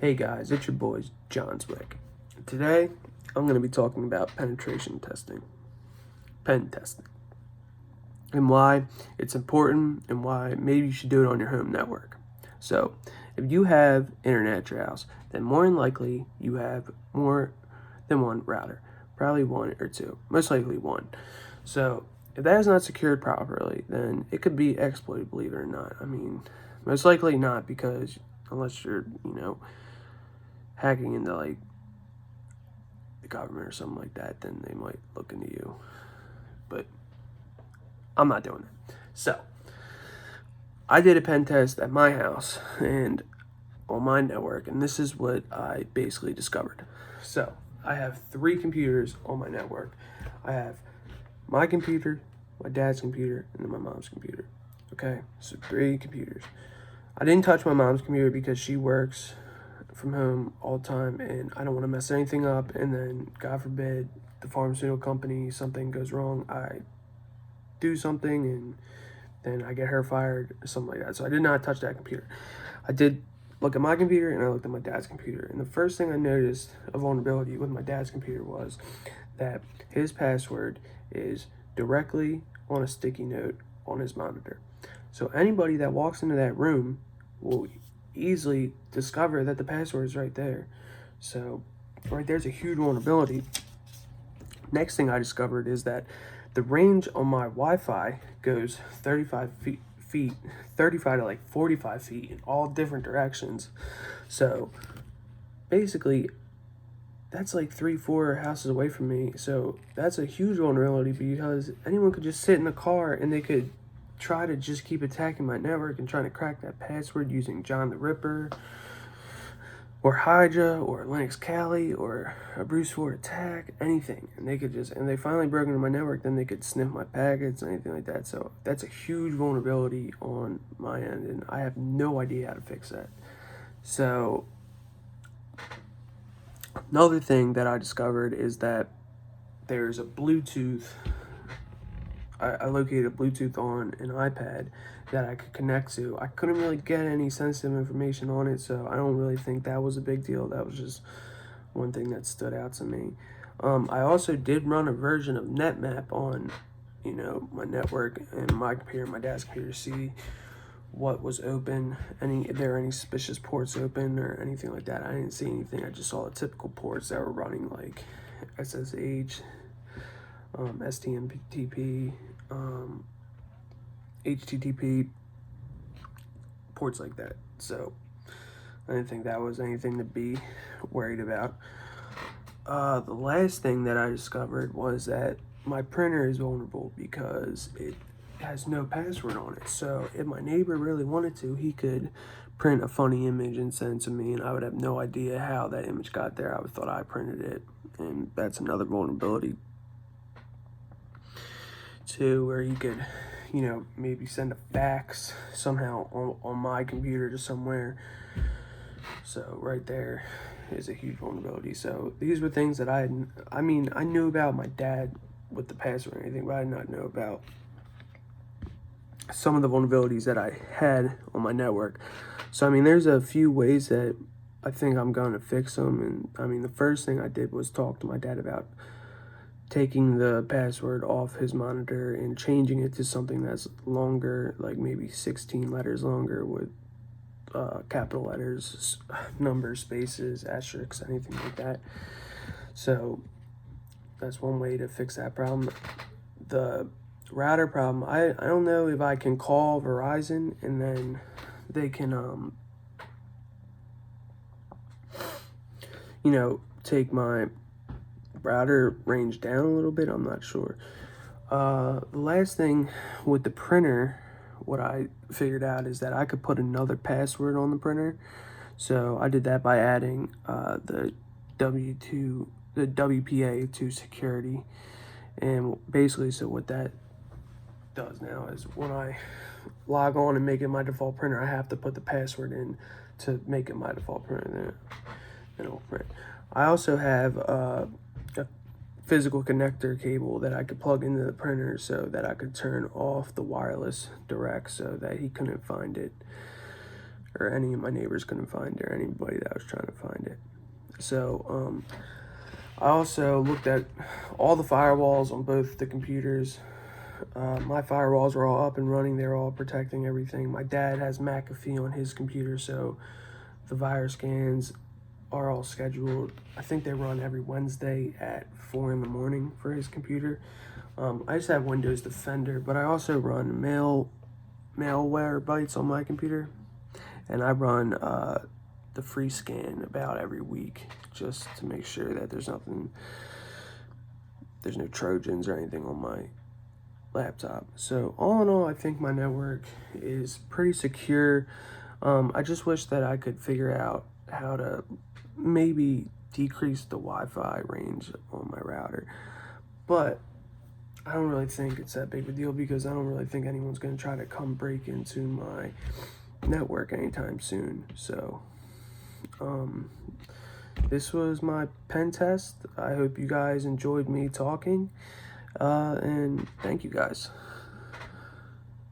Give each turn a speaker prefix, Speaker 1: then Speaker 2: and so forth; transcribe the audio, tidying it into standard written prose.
Speaker 1: Hey guys, it's your boys, John Zwick. Today, I'm going to be talking about penetration testing, pen testing, and why it's important and why maybe you should do it on your home network. So, if you have internet at your house, then more than likely you have more than one router, probably one or two, most likely one. So, if that is not secured properly, then it could be exploited, believe it or not. I mean, most likely not because unless you're, hacking into like the government or something like that, then they might look into you. But I'm not doing it. So I did a pen test at my house and on my network, and this is what I basically discovered. So I have 3 computers on my network. I have my computer, my dad's computer, and then my mom's computer. Okay, so 3 computers. I didn't touch my mom's computer because she works from home all the time and I don't want to mess anything up, and then God forbid the pharmaceutical company, something goes wrong, I do something and then I get her fired or something like that. So I did not touch that computer. I did look at my computer and I looked at my dad's computer, and the first thing I noticed a vulnerability with my dad's computer was that his password is directly on a sticky note on his monitor. So anybody that walks into that room will easily discover that the password is right there. So right there's a huge vulnerability. Next thing I discovered is that the range on my Wi-Fi goes 35 feet, 35 to like 45 feet in all different directions. So basically that's like 3-4 houses away from me. So that's a huge vulnerability because anyone could just sit in a car and they could try to just keep attacking my network and trying to crack that password using John the Ripper or Hydra or Linux Kali or a Bruce Ford attack, anything. And they could just, and they finally broke into my network, then they could sniff my packets, anything like that. So that's a huge vulnerability on my end, and I have no idea how to fix that. So another thing that I discovered is that there's a Bluetooth. I located a Bluetooth on an iPad that I could connect to. I couldn't really get any sensitive information on it, so I don't really think that was a big deal. That was just one thing that stood out to me. I also did run a version of NetMap on, my network and my computer, my dad's computer, to see what was open, if there were any suspicious ports open or anything like that. I didn't see anything. I just saw the typical ports that were running like SSH, STMTP, HTTP, ports like that. So I didn't think that was anything to be worried about. The last thing that I discovered was that my printer is vulnerable because it has no password on it. So if my neighbor really wanted to, he could print a funny image and send it to me, and I would have no idea how that image got there. I would thought I printed it, and that's another vulnerability too, where you could, maybe send a fax somehow on my computer to somewhere. So right there is a huge vulnerability. So these were things that I knew about my dad with the password and anything, but I did not know about some of the vulnerabilities that I had on my network. So there's a few ways that I think I'm going to fix them. And the first thing I did was talk to my dad about taking the password off his monitor and changing it to something that's longer, like maybe 16 letters longer with capital letters, numbers, spaces, asterisks, anything like that. So that's one way to fix that problem. The router problem, I don't know if I can call Verizon and then they can take my router range down a little bit. I'm not sure. The last thing with the printer, what I figured out is that I could put another password on the printer. So I did that by adding the WPA to security. And basically, so what that does now is when I log on and make it my default printer, I have to put the password in to make it my default printer, then it'll print. I also have a physical connector cable that I could plug into the printer so that I could turn off the wireless direct so that he couldn't find it. or any of my neighbors couldn't find it, or anybody that was trying to find it. So I also looked at all the firewalls on both the computers. My firewalls are all up and running. They're all protecting everything. My dad has McAfee on his computer, so the virus scans are all scheduled. I think they run every Wednesday at 4 in the morning for his computer. I just have Windows Defender, but I also run malware bytes on my computer, and I run the free scan about every week just to make sure that there's no Trojans or anything on my laptop. So all in all, I think my network is pretty secure. I just wish that I could figure out how to maybe decrease the Wi-Fi range on my router, but I don't really think it's that big of a deal because I don't really think anyone's going to try to come break into my network anytime soon. So this was my pen test. I hope you guys enjoyed me talking, and thank you guys.